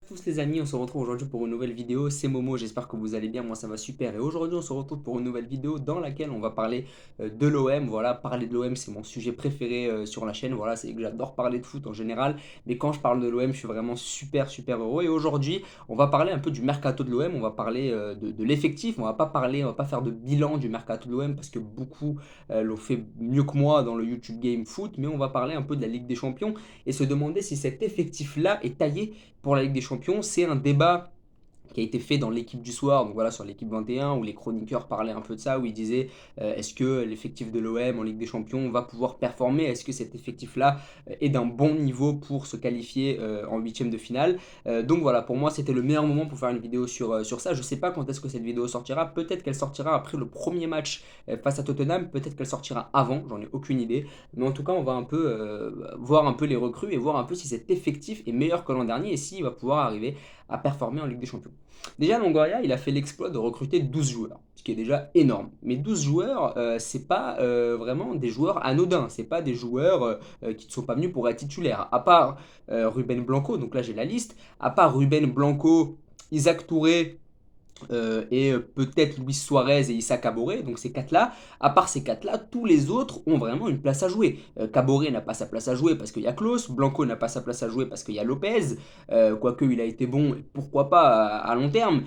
tous les amis, on se retrouve aujourd'hui pour une nouvelle vidéo, c'est Momo, j'espère que vous allez bien, moi ça va super et aujourd'hui on se retrouve pour une nouvelle vidéo dans laquelle on va parler de l'OM, voilà, parler de l'OM c'est mon sujet préféré sur la chaîne, voilà, c'est que j'adore parler de foot en général, mais quand je parle de l'OM je suis vraiment super heureux et aujourd'hui on va parler un peu du mercato de l'OM, on va parler de l'effectif, on va pas faire de bilan du mercato de l'OM parce que beaucoup l'ont fait mieux que moi dans le YouTube Game Foot, mais on va parler un peu de la Ligue des Champions et se demander si cet effectif-là est taillé pour la Ligue des Champions. C'est un débat qui a été fait dans l'équipe du soir, donc voilà, sur l'équipe 21, où les chroniqueurs parlaient un peu de ça, où ils disaient est-ce que l'effectif de l'OM en Ligue des Champions va pouvoir performer? Est-ce que cet effectif-là est d'un bon niveau pour se qualifier en huitième de finale? Donc voilà, pour moi, c'était le meilleur moment pour faire une vidéo sur ça. Je sais pas quand est-ce que cette vidéo sortira. Peut-être qu'elle sortira après le premier match face à Tottenham, peut-être qu'elle sortira avant, j'en ai aucune idée. Mais en tout cas, on va un peu voir un peu les recrues et voir un peu si cet effectif est meilleur que l'an dernier et s'il va pouvoir arriver à performer en Ligue des Champions. Déjà, Longoria, il a fait l'exploit de recruter 12 joueurs, ce qui est déjà énorme. Mais 12 joueurs, c'est pas vraiment des joueurs anodins, c'est pas des joueurs qui ne sont pas venus pour être titulaires. À part Ruben Blanco, donc là j'ai la liste, à part Ruben Blanco, Isaac Touré, et peut-être Luis Suarez et Issa Caboré, donc ces quatre-là, à part ces quatre-là, tous les autres ont vraiment une place à jouer. Caboré n'a pas sa place à jouer parce qu'il y a Klaus, Blanco n'a pas sa place à jouer parce qu'il y a Lopez, quoique il a été bon, pourquoi pas à long terme.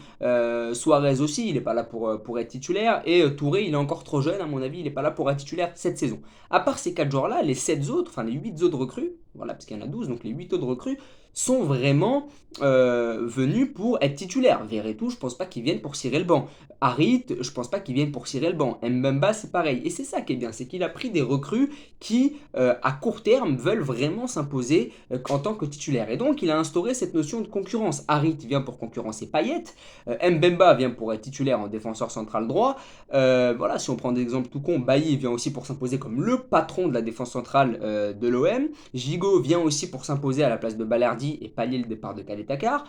Suarez aussi, il n'est pas là pour être titulaire, et Touré, il est encore trop jeune, à mon avis, il n'est pas là pour être titulaire cette saison. À part ces quatre joueurs-là, les 7 autres, enfin les 8 autres recrues, voilà, parce qu'il y en a 12, donc les 8 autres recrues, sont vraiment venus pour être titulaires. Verretou, je pense pas qu'ils viennent pour cirer le banc. Harit, je pense pas qu'ils viennent pour cirer le banc. Mbemba, c'est pareil. Et c'est ça qui est bien, c'est qu'il a pris des recrues qui, à court terme, veulent vraiment s'imposer en tant que titulaire. Et donc, il a instauré cette notion de concurrence. Harit vient pour concurrencer Payet. Mbemba vient pour être titulaire en défenseur central droit. Voilà, si on prend des exemples tout con, Bailly vient aussi pour s'imposer comme le patron de la défense centrale de l'OM. Gigot vient aussi pour s'imposer à la place de Balerdi et pallier le départ de Calais Takar.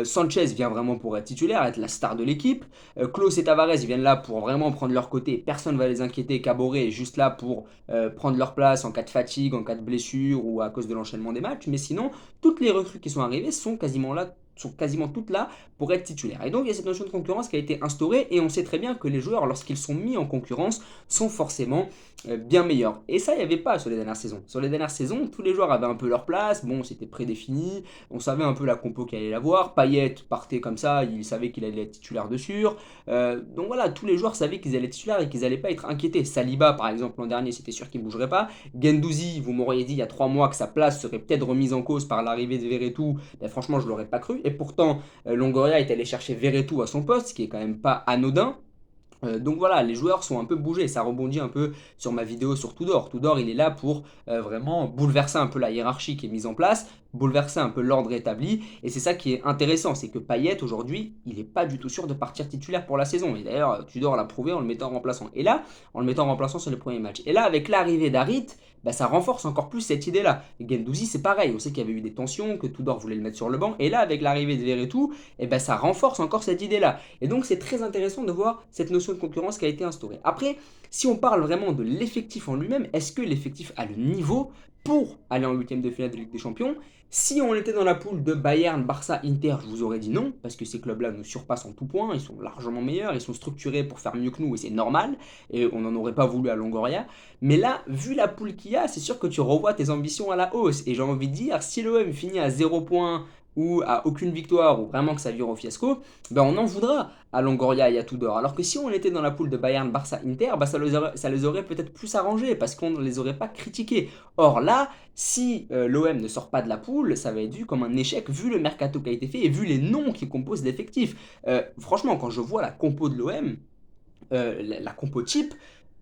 Sanchez vient vraiment pour être titulaire, être la star de l'équipe. Klaus et Tavares viennent là pour vraiment prendre leur côté. Personne ne va les inquiéter. Caboret est juste là pour prendre leur place en cas de fatigue, en cas de blessure ou à cause de l'enchaînement des matchs. Mais sinon, toutes les recrues qui sont arrivées sont quasiment toutes là pour être titulaires. Et donc il y a cette notion de concurrence qui a été instaurée et on sait très bien que les joueurs, lorsqu'ils sont mis en concurrence, sont forcément bien meilleurs. Et ça, il n'y avait pas sur les dernières saisons. Sur les dernières saisons, tous les joueurs avaient un peu leur place, bon, c'était prédéfini, on savait un peu la compo qu'il allait avoir. Payet partait comme ça, il savait qu'il allait être titulaire de sûr. Donc voilà, tous les joueurs savaient qu'ils allaient être titulaires et qu'ils n'allaient pas être inquiétés. Saliba, par exemple, l'an dernier, c'était sûr qu'il ne bougerait pas. Gendouzi, vous m'auriez dit il y a 3 mois que sa place serait peut-être remise en cause par l'arrivée de Verretou. Ben, franchement, je ne l'aurais pas cru. Et pourtant, Longoria est allé chercher Verretou à son poste, ce qui est quand même pas anodin. Donc voilà, les joueurs sont un peu bougés, ça rebondit un peu sur ma vidéo sur Tudor. Tudor, il est là pour vraiment bouleverser un peu la hiérarchie qui est mise en place, bouleverser un peu l'ordre établi, et c'est ça qui est intéressant, c'est que Payet aujourd'hui, il n'est pas du tout sûr de partir titulaire pour la saison. Et d'ailleurs, Tudor l'a prouvé en le mettant en remplaçant. Et là, en le mettant en remplaçant sur les premiers matchs. Et là, avec l'arrivée d'Harit, bah, ça renforce encore plus cette idée-là. Gendouzi, c'est pareil, on sait qu'il y avait eu des tensions, que Tudor voulait le mettre sur le banc, et là, avec l'arrivée de Verretou, et ben ça renforce encore cette idée-là. Et donc c'est très intéressant de voir cette notion de concurrence qui a été instaurée. Après, si on parle vraiment de l'effectif en lui-même, est-ce que l'effectif a le niveau pour aller en huitième de finale de Ligue des Champions? Si on était dans la poule de Bayern, Barça, Inter, je vous aurais dit non, parce que ces clubs-là nous surpassent en tout point, ils sont largement meilleurs, ils sont structurés pour faire mieux que nous, et c'est normal, et on n'en aurait pas voulu à Longoria. Mais là, vu la poule qu'il y a, c'est sûr que tu revois tes ambitions à la hausse, et j'ai envie de dire, si l'OM finit à 0 points, ou à aucune victoire, ou vraiment que ça vire au fiasco, ben on en voudra à Longoria et à Tudor. Alors que si on était dans la poule de Bayern, Barça, Inter, ben ça les aurait peut-être plus arrangés parce qu'on ne les aurait pas critiqués. Or là, si l'OM ne sort pas de la poule, ça va être vu comme un échec vu le mercato qui a été fait et vu les noms qui composent l'effectif. Franchement, quand je vois la compo de l'OM, la compo type,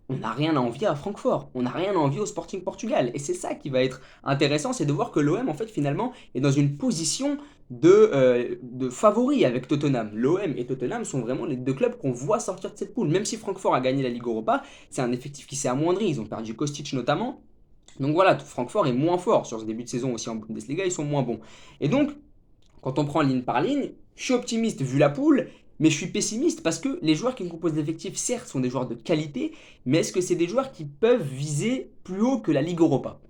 on n'a rien à envier à Francfort, on n'a rien à envier au Sporting Portugal. Et c'est ça qui va être intéressant, c'est de voir que l'OM, en fait, finalement, est dans une position de favori avec Tottenham. L'OM et Tottenham sont vraiment les deux clubs qu'on voit sortir de cette poule. Même si Francfort a gagné la Ligue Europa, c'est un effectif qui s'est amoindri. Ils ont perdu Kostic notamment. Donc voilà, Francfort est moins fort sur ce début de saison aussi en Bundesliga, ils sont moins bons. Et donc, quand on prend ligne par ligne, je suis optimiste vu la poule, mais je suis pessimiste parce que les joueurs qui composent l'effectif, certes, sont des joueurs de qualité, mais est-ce que c'est des joueurs qui peuvent viser plus haut que la Ligue Europa?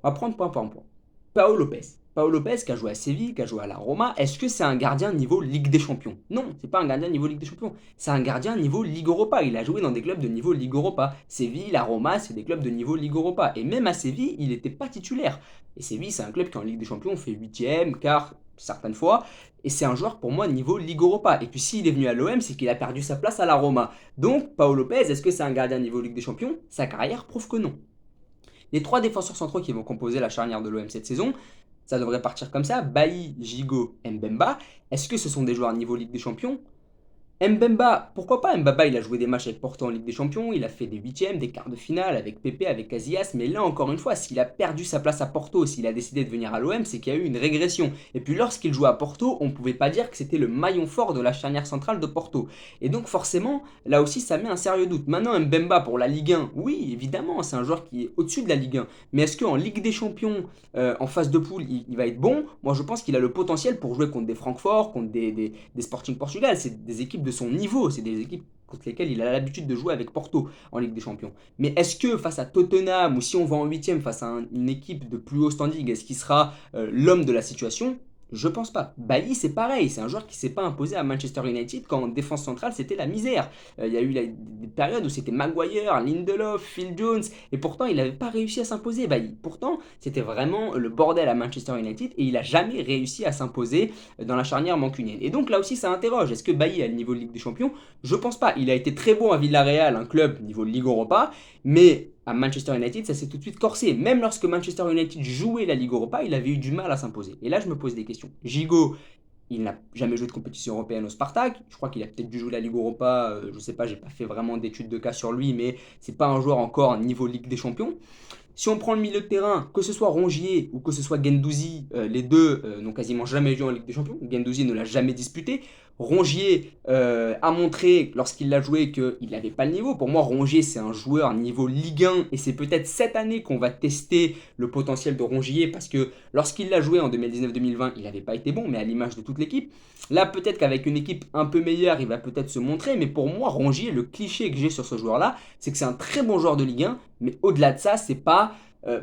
On va prendre point par point. Paolo Lopez. Pau Lopez, qui a joué à Séville, qui a joué à la Roma, est-ce que c'est un gardien niveau Ligue des Champions? Non, c'est pas un gardien niveau Ligue des Champions. C'est un gardien niveau Ligue Europa. Il a joué dans des clubs de niveau Ligue Europa. Séville, la Roma, c'est des clubs de niveau Ligue Europa. Et même à Séville, il n'était pas titulaire. Et Séville, c'est un club qui en Ligue des Champions fait huitième, quart, certaines fois. Et c'est un joueur pour moi niveau Ligue Europa. Et puis s'il est venu à l'OM, c'est qu'il a perdu sa place à la Roma. Donc, Pau Lopez, est-ce que c'est un gardien niveau Ligue des Champions? Sa carrière prouve que non. Les trois défenseurs centraux qui vont composer la charnière de l'OM cette saison, ça devrait partir comme ça: Bailly, Gigot, Mbemba. Est-ce que ce sont des joueurs niveau Ligue des Champions? Mbemba, pourquoi pas? Mbemba, il a joué des matchs avec Porto en Ligue des Champions, il a fait des huitièmes, des quarts de finale avec Pepe, avec Casillas, mais là encore une fois, s'il a perdu sa place à Porto, s'il a décidé de venir à l'OM, c'est qu'il y a eu une régression. Et puis lorsqu'il jouait à Porto, on ne pouvait pas dire que c'était le maillon fort de la charnière centrale de Porto. Et donc forcément, là aussi, ça met un sérieux doute. Maintenant, Mbemba pour la Ligue 1, oui, évidemment, c'est un joueur qui est au-dessus de la Ligue 1. Mais est-ce qu'en Ligue des Champions, en phase de poule, il va être bon? Moi, je pense qu'il a le potentiel pour jouer contre des Francfort, contre des Sporting Portugal. C'est des équipes de son niveau, c'est des équipes contre lesquelles il a l'habitude de jouer avec Porto en Ligue des Champions. Mais est-ce que face à Tottenham, ou si on va en huitième face à une équipe de plus haut standing, est-ce qu'il sera l'homme de la situation? Je pense pas. Bailly, c'est pareil, c'est un joueur qui s'est pas imposé à Manchester United quand en défense centrale c'était la misère. Il y a eu des périodes où c'était Maguire, Lindelof, Phil Jones, et pourtant il n'avait pas réussi à s'imposer, Bailly. Pourtant, c'était vraiment le bordel à Manchester United et il a jamais réussi à s'imposer dans la charnière mancunienne. Et donc là aussi ça interroge, est-ce que Bailly a le niveau de Ligue des Champions? Je pense pas. Il a été très bon à Villarreal, un club niveau Ligue Europa, mais à Manchester United, ça s'est tout de suite corsé. Même lorsque Manchester United jouait la Ligue Europa, il avait eu du mal à s'imposer. Et là, je me pose des questions. Gigot, il n'a jamais joué de compétition européenne au Spartak. Je crois qu'il a peut-être dû jouer la Ligue Europa. Je ne sais pas, j'ai pas fait vraiment d'études de cas sur lui, mais c'est pas un joueur encore niveau Ligue des Champions. Si on prend le milieu de terrain, que ce soit Rongier ou que ce soit Guendouzi, les deux n'ont quasiment jamais joué en Ligue des Champions. Guendouzi ne l'a jamais disputé. Rongier a montré lorsqu'il l'a joué qu'il n'avait pas le niveau. Pour moi, Rongier, c'est un joueur niveau Ligue 1 et c'est peut-être cette année qu'on va tester le potentiel de Rongier parce que lorsqu'il l'a joué en 2019-2020, il n'avait pas été bon, mais à l'image de toute l'équipe. Là, peut-être qu'avec une équipe un peu meilleure, il va peut-être se montrer, mais pour moi, Rongier, le cliché que j'ai sur ce joueur-là, c'est que c'est un très bon joueur de Ligue 1, mais au-delà de ça, c'est pas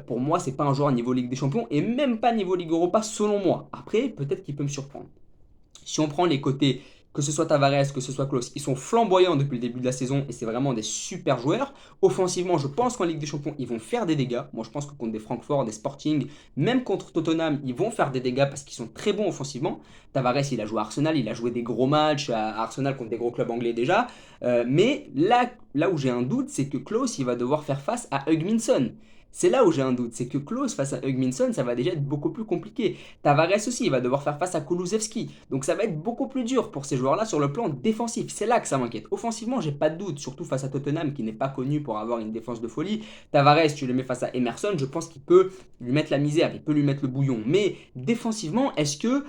pour moi, c'est pas un joueur niveau Ligue des Champions et même pas niveau Ligue Europa selon moi. Après, peut-être qu'il peut me surprendre. Si on prend les côtés, que ce soit Tavares, que ce soit Klose, ils sont flamboyants depuis le début de la saison et c'est vraiment des super joueurs. Offensivement, je pense qu'en Ligue des Champions, ils vont faire des dégâts. Moi, je pense que contre des Francfort, des Sporting, même contre Tottenham, ils vont faire des dégâts parce qu'ils sont très bons offensivement. Tavares, il a joué à Arsenal, il a joué des gros matchs à Arsenal contre des gros clubs anglais déjà. Mais là où j'ai un doute, c'est que Klose, il va devoir faire face à Hugminson. C'est là où j'ai un doute, c'est que Klose face à Hugminson, ça va déjà être beaucoup plus compliqué. Tavares aussi, il va devoir faire face à Kulusevski. Donc ça va être beaucoup plus dur pour ces joueurs-là sur le plan défensif. C'est là que ça m'inquiète. Offensivement, j'ai pas de doute, surtout face à Tottenham qui n'est pas connu pour avoir une défense de folie. Tavares, tu le mets face à Emerson, je pense qu'il peut lui mettre la misère, il peut lui mettre le bouillon. Mais défensivement, est-ce que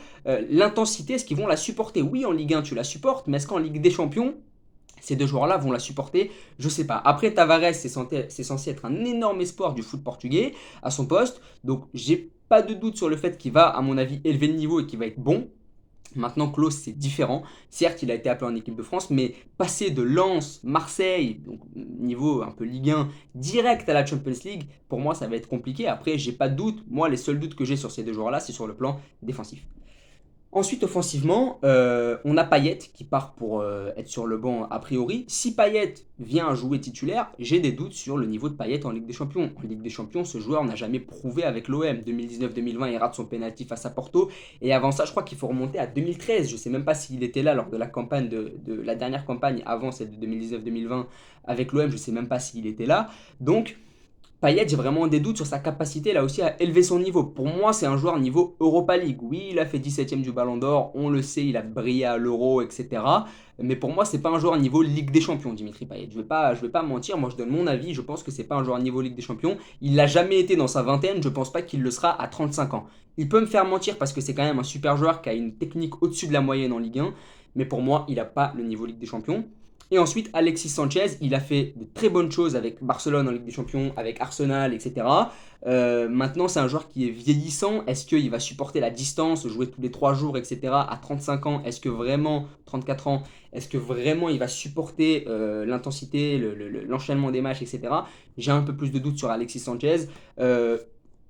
l'intensité, est-ce qu'ils vont la supporter? Oui, en Ligue 1, tu la supportes, mais est-ce qu'en Ligue des Champions, ces deux joueurs-là vont la supporter? Je sais pas. Après, Tavares, c'est censé être un énorme espoir du foot portugais à son poste. Donc, j'ai pas de doute sur le fait qu'il va, à mon avis, élever le niveau et qu'il va être bon. Maintenant, Klose, c'est différent. Certes, il a été appelé en équipe de France, mais passer de Lens, Marseille, donc niveau un peu Ligue 1, direct à la Champions League, pour moi, ça va être compliqué. Après, j'ai pas de doute. Moi, les seuls doutes que j'ai sur ces deux joueurs-là, c'est sur le plan défensif. Ensuite, offensivement, on a Payet qui part pour être sur le banc a priori. Si Payet vient à jouer titulaire, j'ai des doutes sur le niveau de Payet en Ligue des Champions. En Ligue des Champions, ce joueur n'a jamais prouvé avec l'OM. 2019-2020, il rate son penalty face à Porto. Et avant ça, je crois qu'il faut remonter à 2013. Je ne sais même pas s'il était là lors de la campagne de la dernière campagne avant celle de 2019-2020 avec l'OM. Je ne sais même pas s'il était là. Donc, Payet, j'ai vraiment des doutes sur sa capacité là aussi à élever son niveau. Pour moi, c'est un joueur niveau Europa League. Oui, il a fait 17ème du Ballon d'Or, on le sait, il a brillé à l'Euro, etc. Mais pour moi, c'est pas un joueur niveau Ligue des Champions, Dimitri Payet. Je vais pas mentir, moi je donne mon avis, je pense que c'est pas un joueur niveau Ligue des Champions. Il l'a jamais été dans sa vingtaine, je pense pas qu'il le sera à 35 ans. Il peut me faire mentir parce que c'est quand même un super joueur qui a une technique au-dessus de la moyenne en Ligue 1, mais pour moi, il n'a pas le niveau Ligue des Champions. Et ensuite, Alexis Sanchez, il a fait de très bonnes choses avec Barcelone en Ligue des Champions, avec Arsenal, etc. Maintenant, c'est un joueur qui est vieillissant. Est-ce qu'il va supporter la distance, jouer tous les 3 jours, etc. À 35 ans, est-ce que vraiment, 34 ans, est-ce que vraiment il va supporter l'intensité, l'enchaînement des matchs, etc. J'ai un peu plus de doutes sur Alexis Sanchez.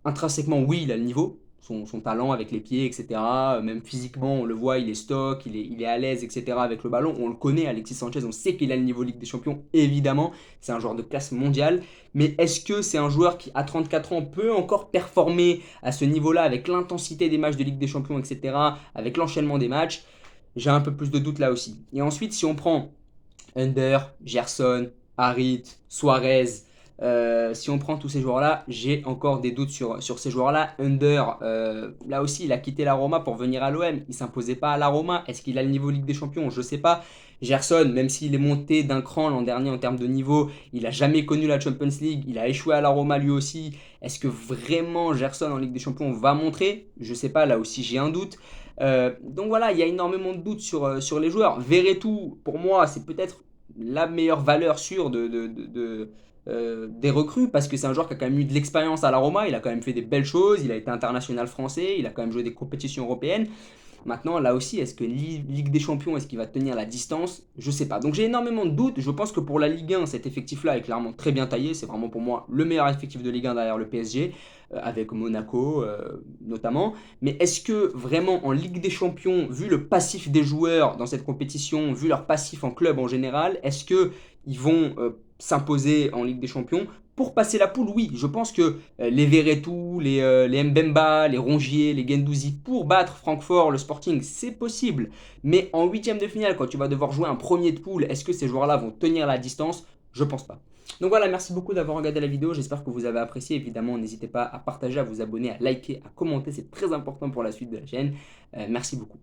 Intrinsèquement, oui, il a le niveau. son talent avec les pieds, etc. Même physiquement, on le voit, il est stock, il est à l'aise, etc. avec le ballon. On le connaît, Alexis Sanchez, on sait qu'il a le niveau Ligue des Champions, évidemment. C'est un joueur de classe mondiale. Mais est-ce que c'est un joueur qui, à 34 ans, peut encore performer à ce niveau-là avec l'intensité des matchs de Ligue des Champions, etc., avec l'enchaînement des matchs? J'ai un peu plus de doutes là aussi. Et ensuite, si on prend Under, Gerson, Harit, Suarez, si on prend tous ces joueurs-là, j'ai encore des doutes sur ces joueurs-là. Under, là aussi, il a quitté la Roma pour venir à l'OM. Il ne s'imposait pas à la Roma. Est-ce qu'il a le niveau Ligue des Champions? Je ne sais pas. Gerson, même s'il est monté d'un cran l'an dernier en termes de niveau, il n'a jamais connu la Champions League. Il a échoué à la Roma lui aussi. Est-ce que vraiment Gerson en Ligue des Champions va montrer? Je ne sais pas. Là aussi, j'ai un doute. Donc voilà, il y a énormément de doutes sur les joueurs. Verretou, pour moi, c'est peut-être la meilleure valeur sûre des recrues parce que c'est un joueur qui a quand même eu de l'expérience à la Roma, il a quand même fait des belles choses, il a été international français, il a quand même joué des compétitions européennes. Maintenant, là aussi, est-ce que Ligue des Champions, est-ce qu'il va tenir la distance? Je sais pas. Donc j'ai énormément de doutes. Je pense que pour la Ligue 1, cet effectif-là est clairement très bien taillé. C'est vraiment pour moi le meilleur effectif de Ligue 1 derrière le PSG, avec Monaco notamment. Mais est-ce que vraiment en Ligue des Champions, vu le passif des joueurs dans cette compétition, vu leur passif en club en général, est-ce que ils vont s'imposer en Ligue des Champions? Pour passer la poule, oui, je pense que les Verretou, les Mbemba, les Rongier, les Guendouzi, pour battre Francfort, le Sporting, c'est possible. Mais en huitième de finale, quand tu vas devoir jouer un premier de poule, est-ce que ces joueurs-là vont tenir la distance? Je pense pas. Donc voilà, merci beaucoup d'avoir regardé la vidéo, j'espère que vous avez apprécié. Évidemment, n'hésitez pas à partager, à vous abonner, à liker, à commenter, c'est très important pour la suite de la chaîne. Merci beaucoup.